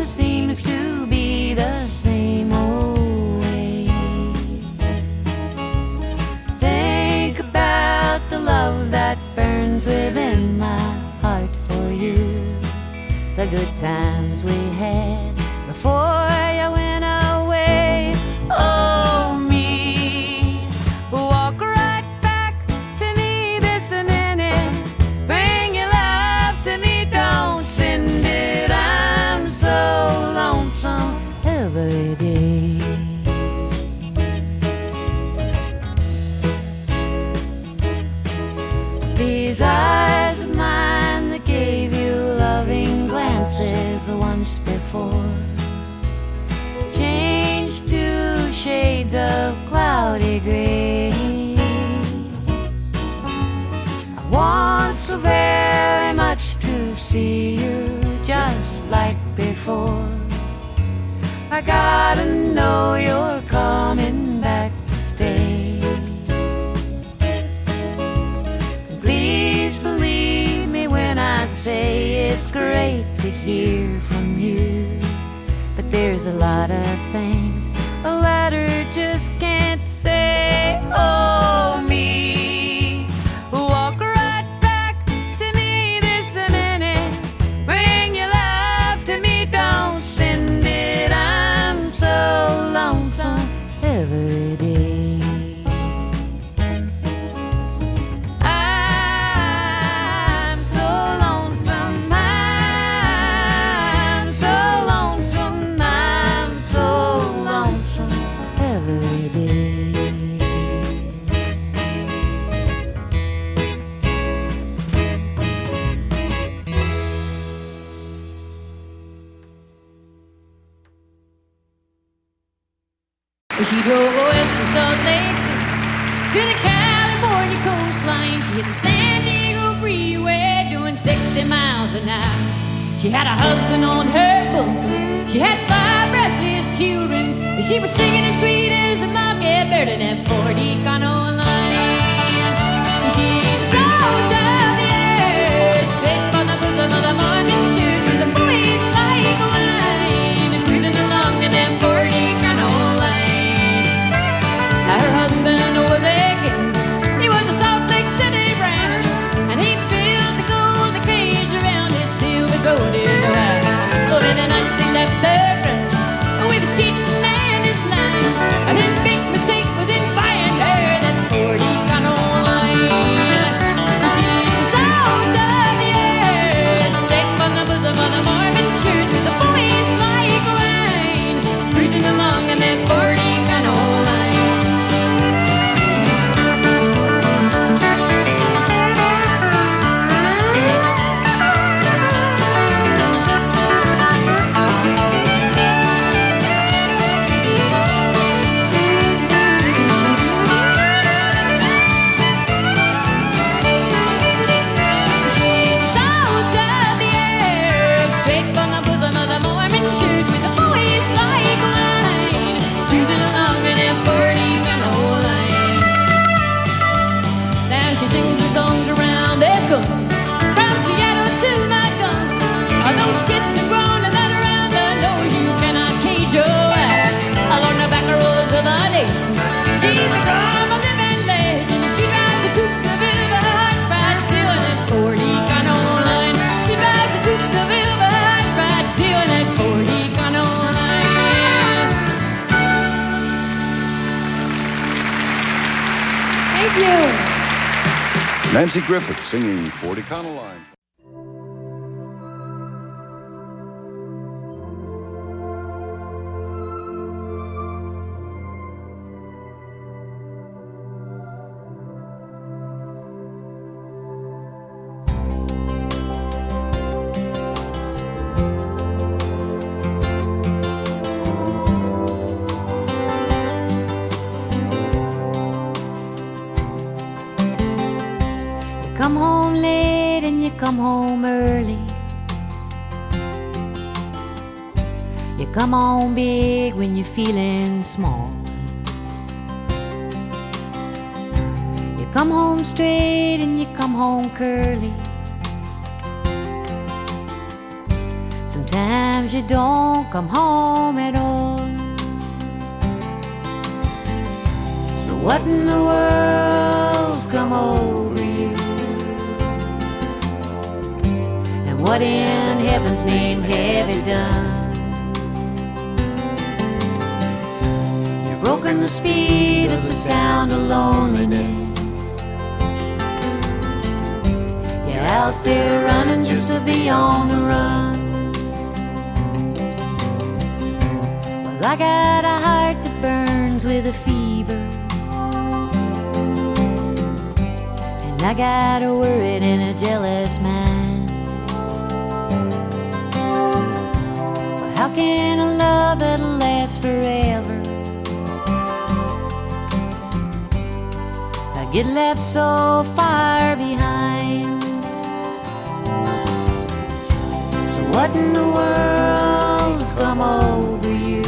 Everything seems to be the same old way. Think about the love that burns within my heart for you, the good times we had before you went away. Oh, me, walk right back to me this minute. Bring your love to me, don't send it. I'm so lonesome every day. These eyes of mine that gave you loving glances once before changed to shades of cloudy gray. I want so very much to see you just like before. I gotta know you're coming back to stay. Please believe me when I say it's great to hear from you, but there's a lot of things a letter just can't say. Oh, me, walk right back to me this minute. Bring your love to me, don't send it. I'm so lonesome every day. I'm so lonesome, I'm so lonesome, I'm so lonesome every day. She drove west from Salt Lake City to the California coastline. She hit the San Diego freeway doing 60 miles an hour. She had a husband on her book. She had 5 restless children. And she was singing as sweet as the mockingbird in that 40 cono line. She was out of the air, straight from the bosom of the Mormon church, with a voice like wine, cruising along in that 40 cono line. Her husband was a king. He was a Salt Lake City rancher, and he built the golden cage around his silver golden house. But in the night he left the ground with his cheating and his lying, and his big mistake was in buying her that 40 cono line. She was out of the air, straight from the bosom of the Mormon church, with a voice like wine, cruising along in that 40 cono line. Those kids are grown and that around the nose you cannot cage your eye. Along the back roads of the nation, she's become a living legend. She drives a coupe de ville, hot ride, still in that 40 cono line. She drives a coupe de ville, hot ride, still in that 40 cono line. Thank you. Nanci Griffith singing 40 cono line. Come home late and you come home early. You come home big when you're feeling small. You come home straight and you come home curly. Sometimes you don't come home at all. So what in the world's come over you? And what in heaven's name have you done? You've broken the speed of the sound of loneliness. You're out there running just to be on the run. Well, I got a heart that burns with a fever, and I got a worried and a jealous mind. Well, how can a love that'll last forever get left so far behind? So what in the world's come over you?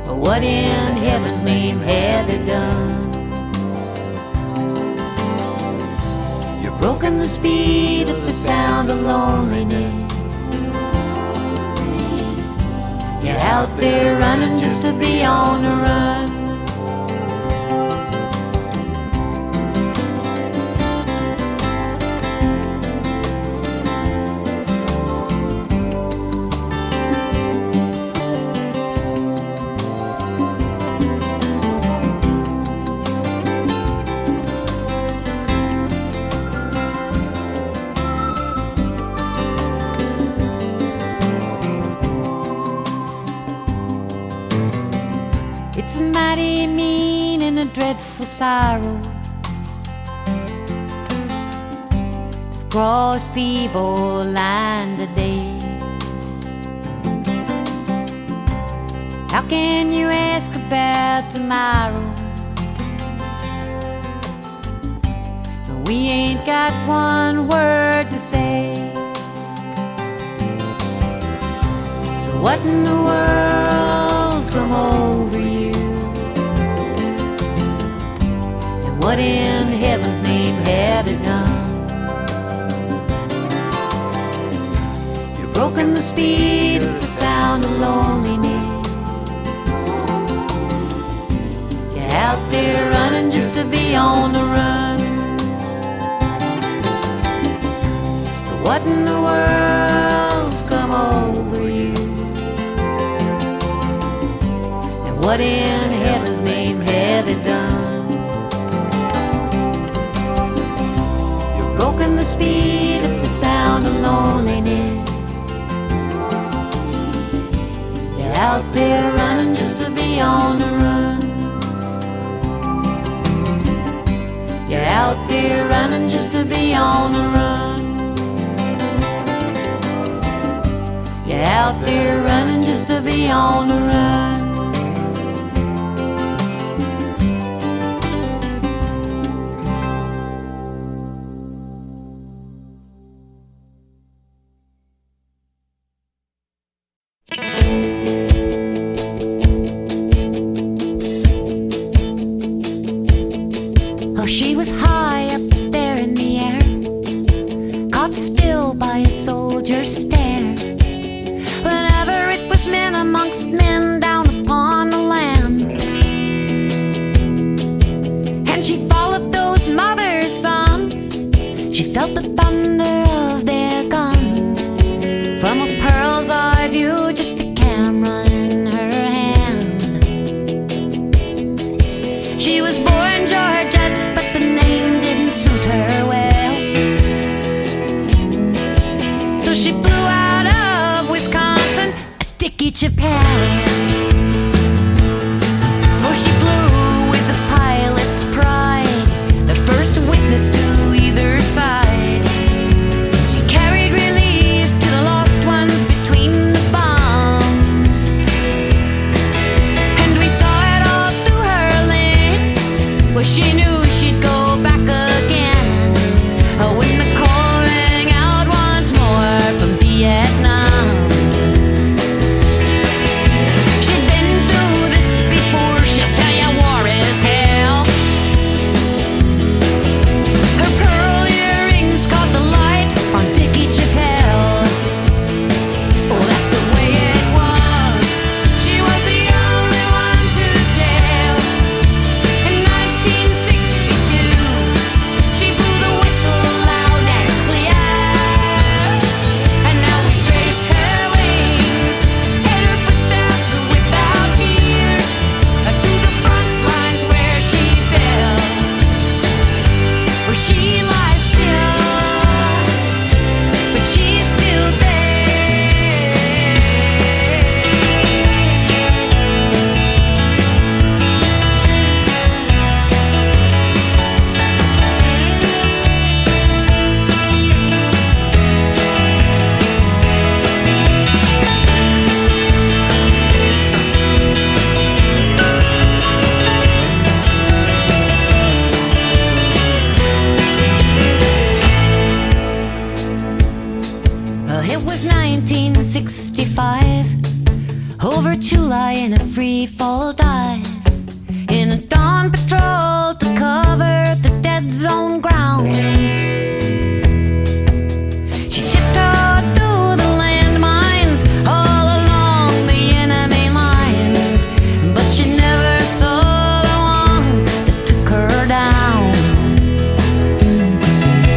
Or what in heaven's name have you done? You've broken the speed of the sound of loneliness. You're out there running just to be on the run. It's mighty mean and a dreadful sorrow. It's crossed the evil line today. How can you ask about tomorrow? We ain't got one word to say. So what in the world's come over you? What in heaven's name have you done? You've broken the speed of the sound of loneliness. You're out there running just to be on the run. So what in the world's come over you? And what in heaven's name have you done? Broken the speed of the sound of loneliness. You're out there running just to be on the run. You're out there running just to be on the run. You're out there running just to be on the run. She was high up there in the air, caught still by a soldier's stare. Whenever it was men amongst men down upon the land, and she followed those mother's sons. She felt the thunder of their guns from a pearl's eye view, just a camera in her hand. She was born Georgette, suit her well, so she flew out of Wisconsin as Dickie Chappelle. Oh, she flew with the pilot's pride, the first witness to either side. She carried relief to the lost ones between the bombs, and we saw it all through her lens, where she knew she'd go back again when the call rang out once more from Vietnam. She'd It was 1965, over Chula in a free fall dive, in a dawn patrol to cover the dead zone ground. She tiptoed through the landmines all along the enemy lines, but she never saw the one that took her down.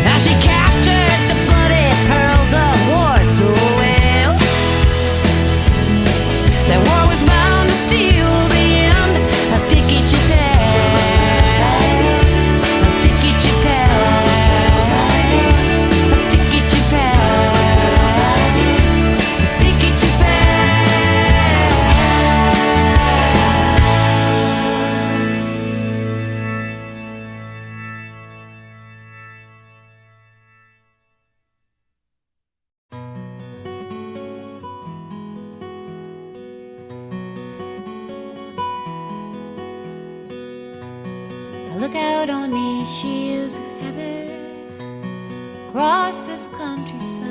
Now she captured the bloody pearls of war so well that war was bound to steal the end of Dickie Chappelle. Of Dickie Chappelle. Of Dickie Chappelle. Dickie Chappelle. I look out on these shields of heather across this countryside,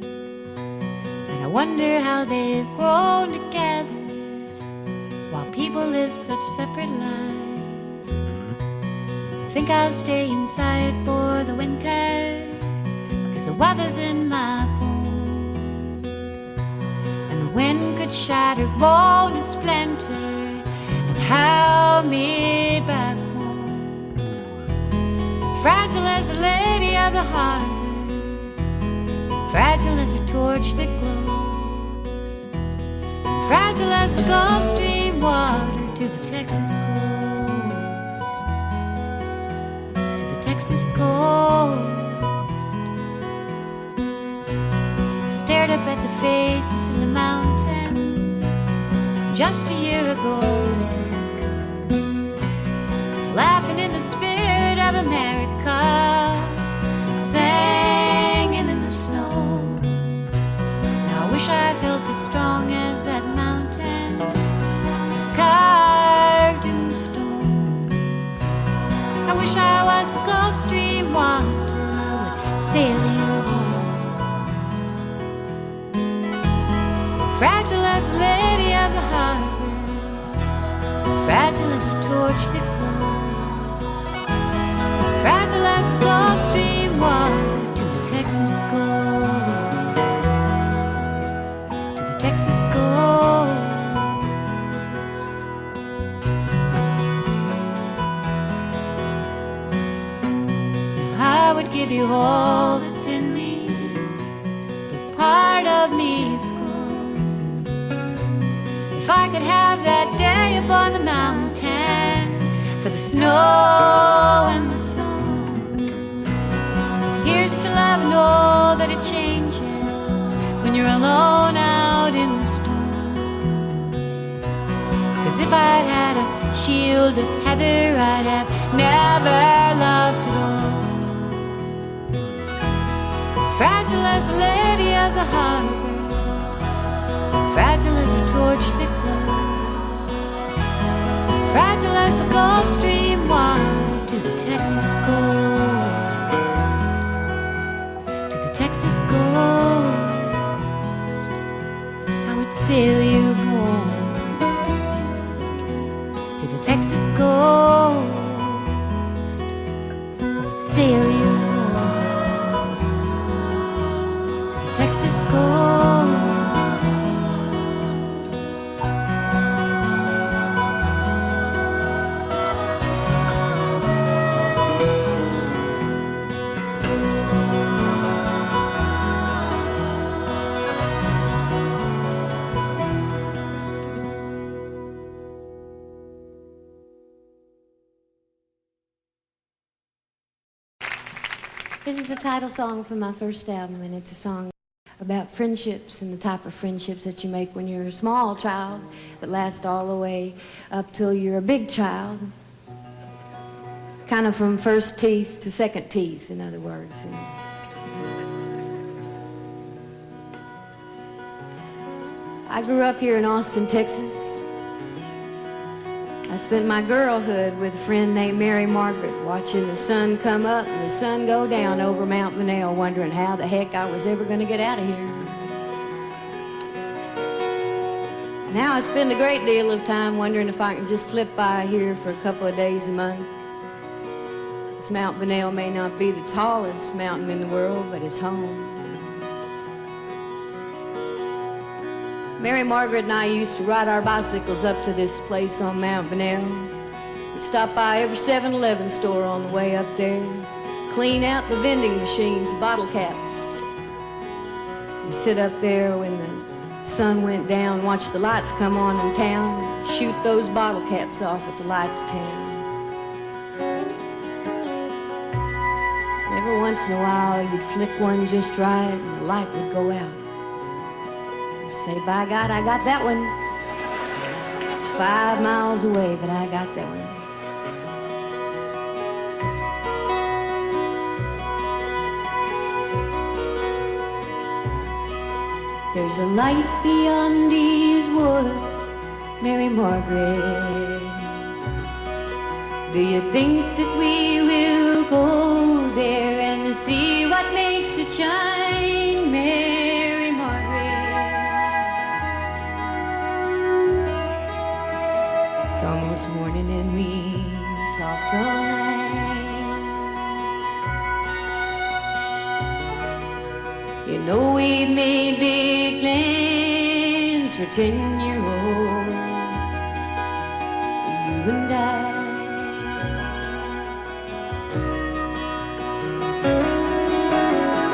and I wonder how they've grown together while people live such separate lives. I think I'll stay inside for the winter, cause the weather's in my bones, and the wind could shatter bone to splinter and howl me back home. Fragile as the lady of the harbor, fragile as her torch that glows, fragile as the Gulf Stream water to the Texas coast, to the Texas coast. I stared up at the faces in the mountain just a year ago, laughing in the spirit of America, singing in the snow. Now I wish I felt as strong as that mountain, just carved in the stone. I wish I was the Gulf Stream water, I would sail you home. Fragile as the lady of the harbor, fragile as her torch that glows, fragile as the Gulf Stream water to the Texas coast, to the Texas coast. Now I would give you all that's in me, but part of me is gone. If I could have that day upon the mountain for the snow and the sun. Here's to love and all that it changes when you're alone out in the storm. Cause if I'd had a shield of heather, I'd have never loved at all. Fragile as the lady of the harbor, fragile as her torch that glows, fragile as the Gulf Stream water to the Texas coast, to the Texas coast. I would sail you home to the Texas coast. I would sail you home to the Texas coast. This is a title song from my first album, and it's a song about friendships and the type of friendships that you make when you're a small child that last all the way up till you're a big child. Kind of from first teeth to second teeth, in other words. I grew up here in Austin, Texas. I spent my girlhood with a friend named Mary Margaret, watching the sun come up and the sun go down over Mount Manel, wondering how the heck I was ever going to get out of here. Now I spend a great deal of time wondering if I can just slip by here for a couple of days a month. This Mount Manel may not be the tallest mountain in the world, but it's home. Mary Margaret and I used to ride our bicycles up to this place on Mount Manel. We'd stop by every 7-Eleven store on the way up there, clean out the vending machines, the bottle caps. We'd sit up there when the sun went down, watch the lights come on in town, shoot those bottle caps off at the lights town. And every once in a while, you'd flick one just right and the light would go out. Say, by God, I got that one. 5 miles away, but I got that one. There's a light beyond these woods, Mary Margaret. Do you think that we will go there and see what makes it shine, Mary Margaret? It's almost morning and we talked all night. You know we've made big plans for 10-year-olds, you and I.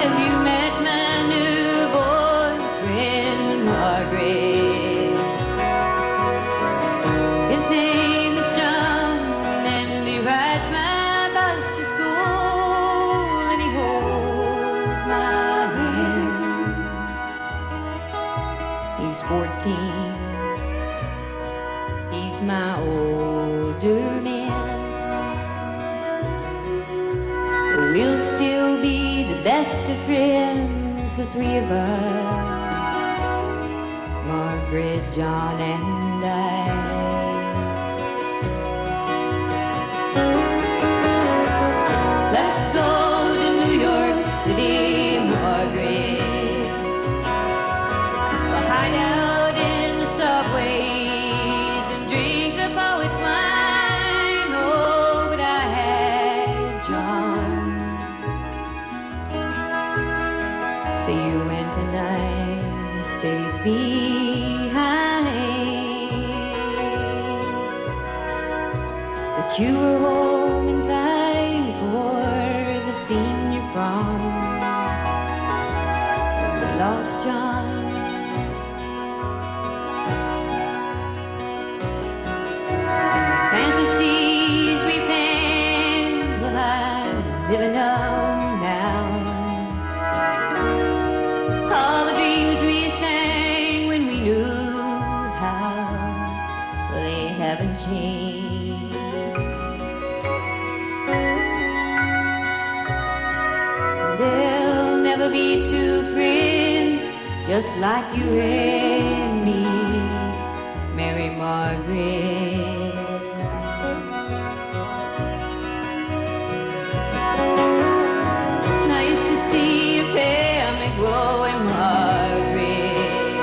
Have you met my new boyfriend, Margaret? His name is John, and he rides my bus to school, and he holds my hand. He's 14, he's my older man. We'll still be the best of friends, the three of us, Margaret, John, and I. Let's go to New York City, Margaret. We'll hide out in the subways and drink the poet's wine. Oh, but I had John. So you went and I stayed behind, but you were home in time for the senior prom. We lost John. And the fantasies we planned, well, I'm living them now. All the dreams we sang when we knew how, well, they haven't changed. There'll never be two friends just like you and me, Mary Margaret. It's nice to see your family growing, Margaret.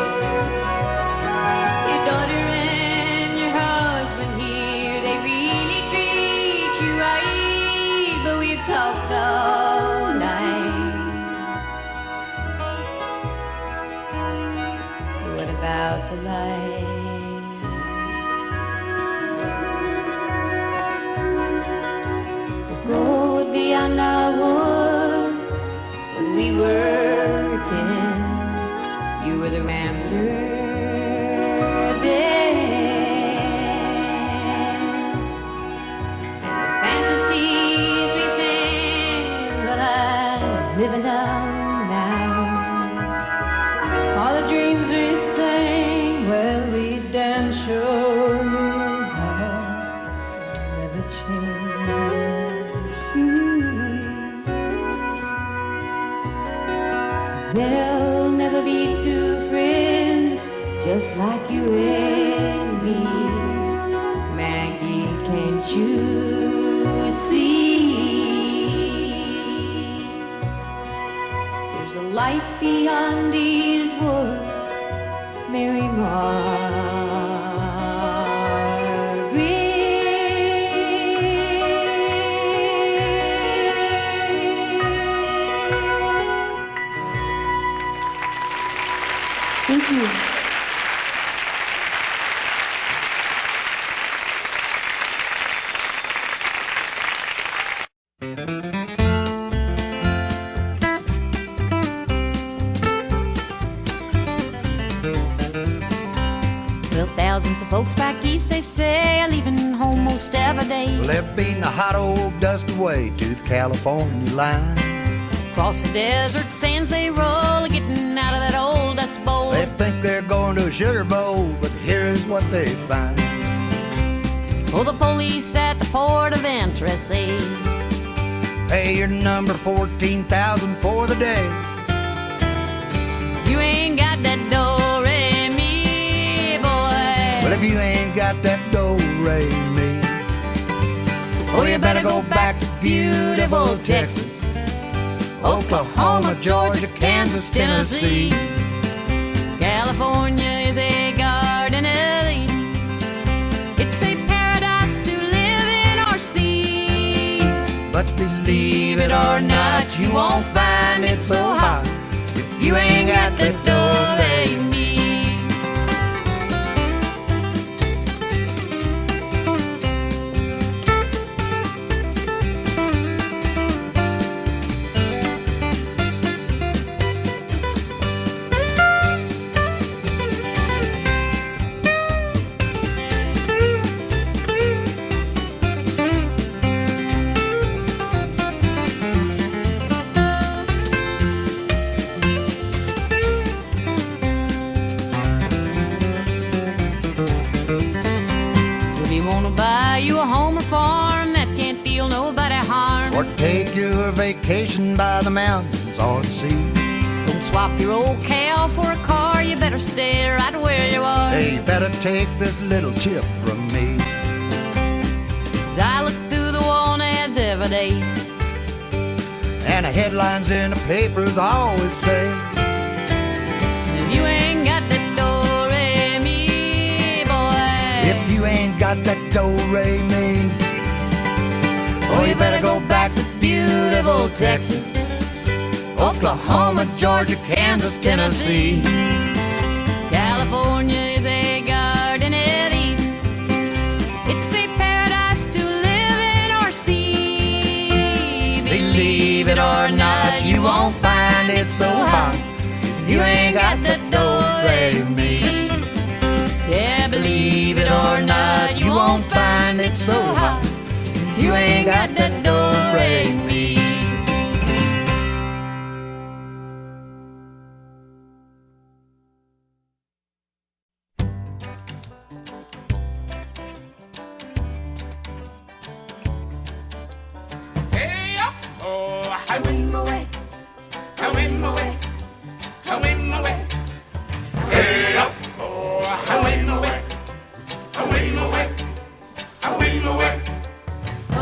Your daughter and your husband here, they really treat you right, but we've talked all night. What about the light? The road beyond our woods, when we were 10, you were the rambler then. And the fantasies we planned, well, I'm living them now. All the dreams we sang, well, we damn sure knew how never change. There'll never be two friends just like you and me, Maggie right beyond these woods, Mary Thank you. Well, thousands of folks back east, they say, are leaving home most every day. Well, they're beating the hot old dust away to the California line. Across the desert sands they roll, getting out of that old dust bowl. They think they're going to a sugar bowl, but here's what they find. Oh, the police at the port of entry say, Pay your number 14,000 for the day. you ain't got that do-re-mi, boy. Well, if you ain't got that do-re-mi, Oh, you better go back to beautiful Texas, Oklahoma, Georgia, Kansas, Tennessee. California is a garden of Eden. It's a paradise to live in or see. but believe it or not, you won't find it so hot if you ain't got that do-re-mi. You a home or farm that can't feel nobody harm. Or take your vacation by the mountains or the sea. Don't swap your old cow for a car. You better stay right where you are. Hey, you better take this little tip from me. As I look through the wall ads every day, And the headlines in the papers always say, if you ain't got that do-re-mi, boy. if you ain't got that do-re-mi, Oh, you better go back to beautiful Texas, Oklahoma, Georgia, Kansas, Tennessee. California is a garden of Eden. It's a paradise to live in or see. believe it or not, you won't find it so hot if you ain't got that do-re-mi. Yeah, believe it or not, you won't find it so hot if you ain't got that do-re-mi. Hey up, oh, I win my way, I win my way, I win my way. Hey up, oh, I win my way, I win my way, I win my way.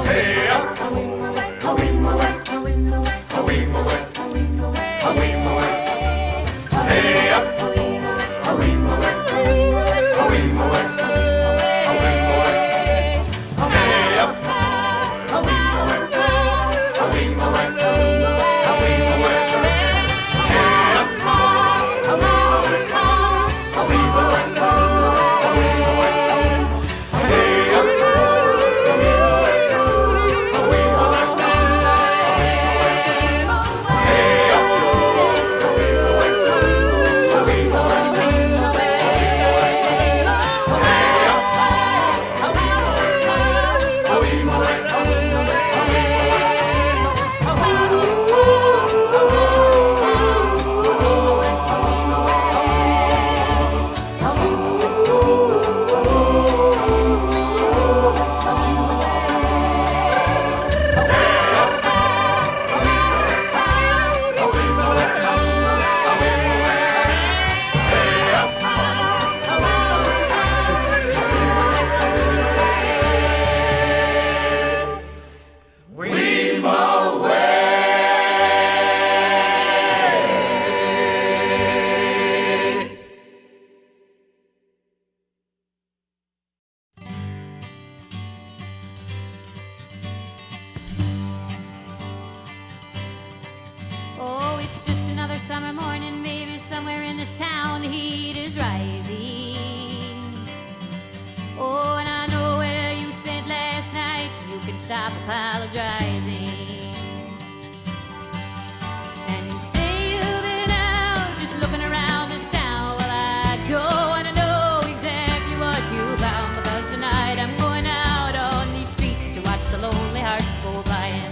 Hey up, I win my way, I win my down, the heat is rising. Oh, and I know where you spent last night, so you can stop apologizing. And you say you've been out just looking around this town. Well, I don't want to know exactly what you found, because tonight I'm going out on these streets to watch the lonely hearts go flying.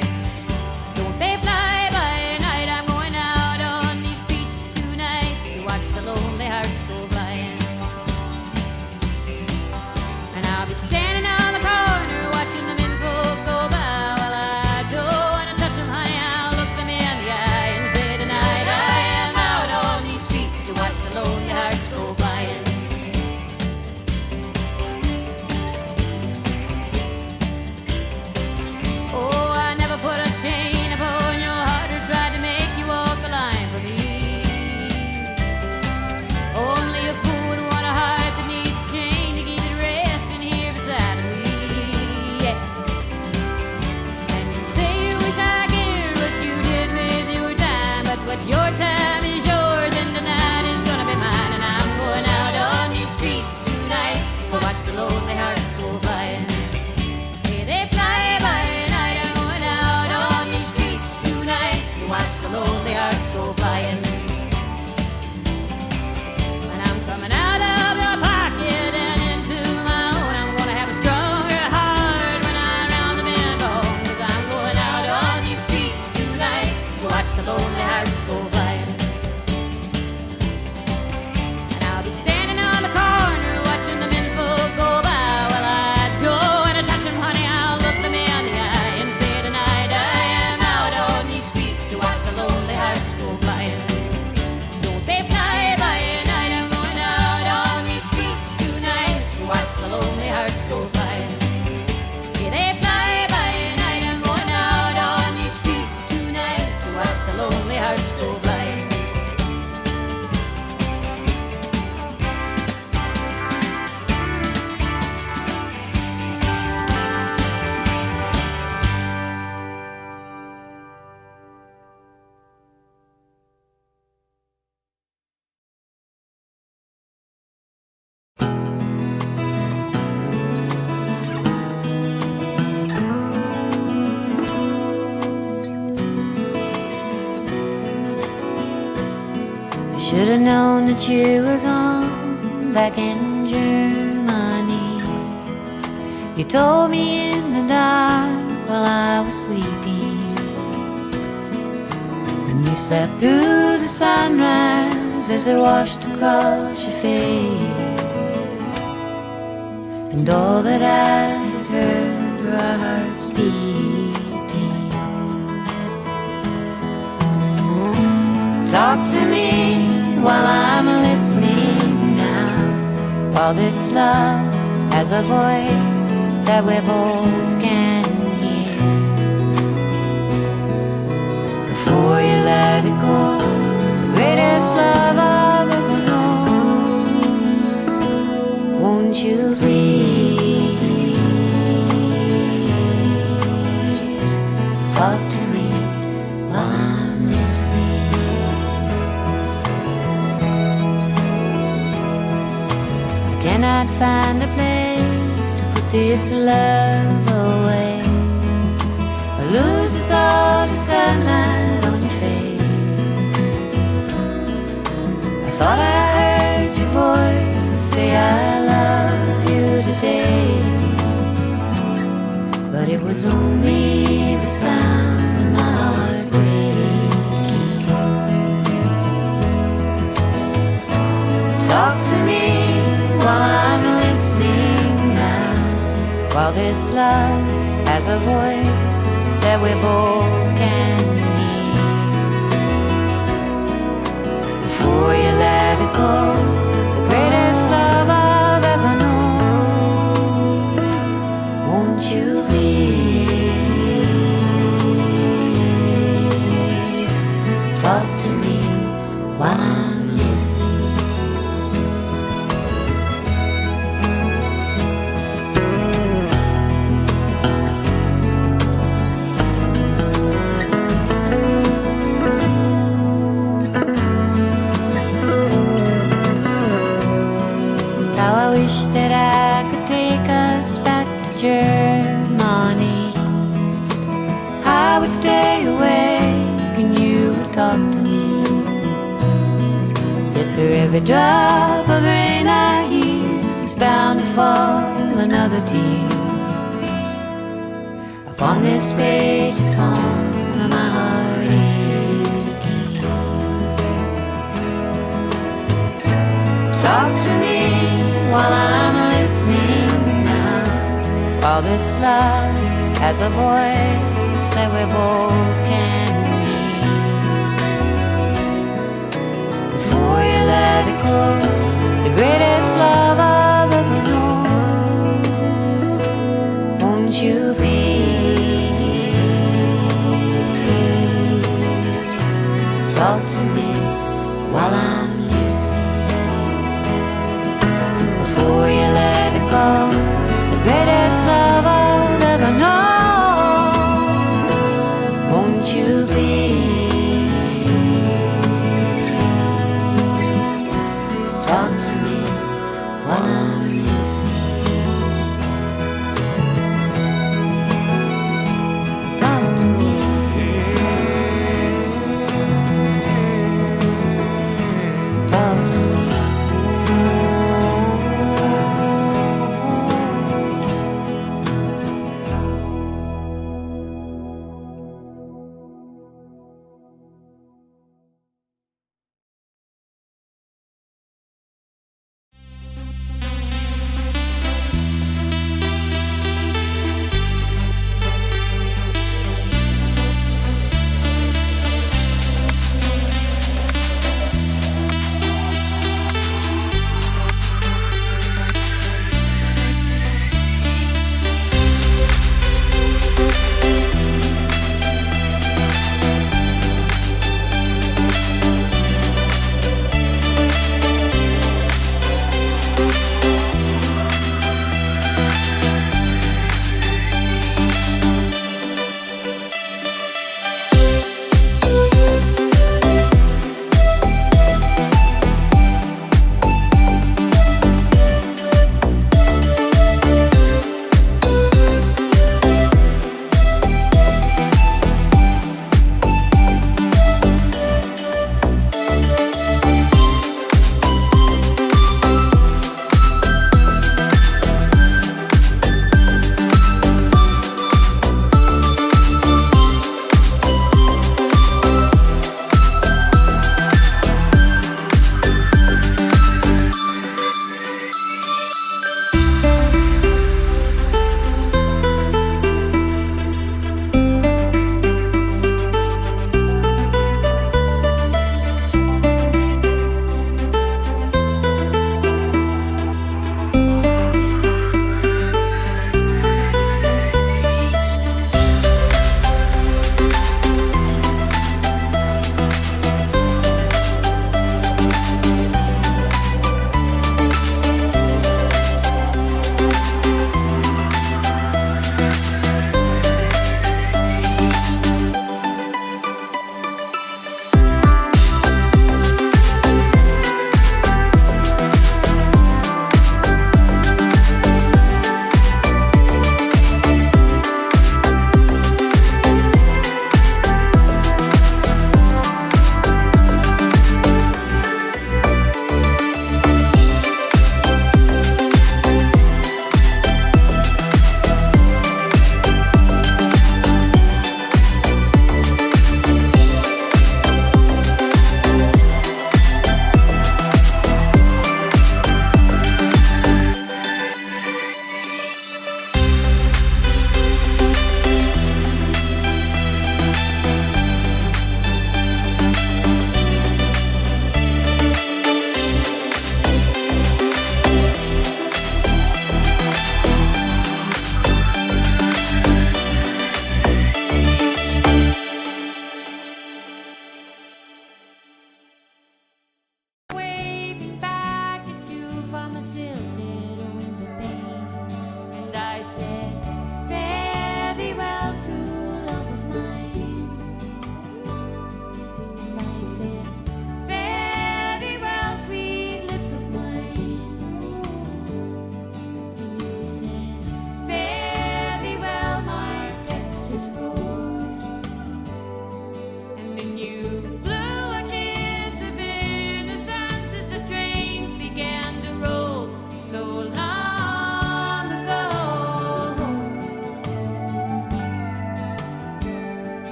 Don't they fly by night? I'm going out on these streets tonight to watch the lonely hearts go flying. And I'll be standing on the corner watching the men folk go by. Well, I don't want to touch them, honey. I'll look them in the eye and say tonight I am out on these streets to watch the lonely hearts go flying. Oh, I never put a chain upon your heart or tried to make you walk the line for me. Only a fool would want a heart that needs a chain to keep it resting here beside of me. Yeah. And you say you wish I cared what you did with your time, but what your time is yours and tonight is gonna be mine. And I'm going out on these streets tonight to watch the lonely hearts go flying. Yeah, they fly by night. I'm going out on these streets tonight to watch the lonely hearts go flying. And I'm coming out of your pocket and into my own. I'm gonna have a stronger heart when I'm round the bend home, 'cause I'm going out on these streets tonight to watch the lonely hearts go flying. And I'll be standing on the corner watching the men folk go by. Well, I don't want to touch them, honey. I'll look them in the eye and say tonight I am out on these streets to watch the lonely hearts go flying. Don't they fly by night? I'm going out on these streets tonight to watch the lonely hearts go flying. Yeah, they fly by night. I'm going out on these streets tonight to watch the lonely hearts go flying. I should have known that you were gone back in Germany. You told me in the dark while I was sleeping, and you slept through the sunrise as it washed across your face. And all that I had heard were our hearts beating. Talk to me while I'm listening now, while this love has a voice that we both can hear. Before you let it go, the greatest love I've ever known, won't you please talk to me while I'm listening. I cannot find a place to put this love away. I lose the thought of sunlight on your face. I thought I heard your voice say I love you today, but it was only the sound of my heart breaking. Talk to me while I'm listening now, while this love has a voice that we both can hear. Before you let it go, the greatest love I've ever known, won't you please talk to me while I'm listening. every drop of rain I hear is bound to fall another tear upon this page of song of my heart aching. Talk to me while I'm listening now, while this love has a voice that we both can hear. Before you let it go, the greatest love I've ever known, won't you please talk to me while I'm listening. Before you let it go, the greatest love I've ever known, won't you please talk to me while I'm listening.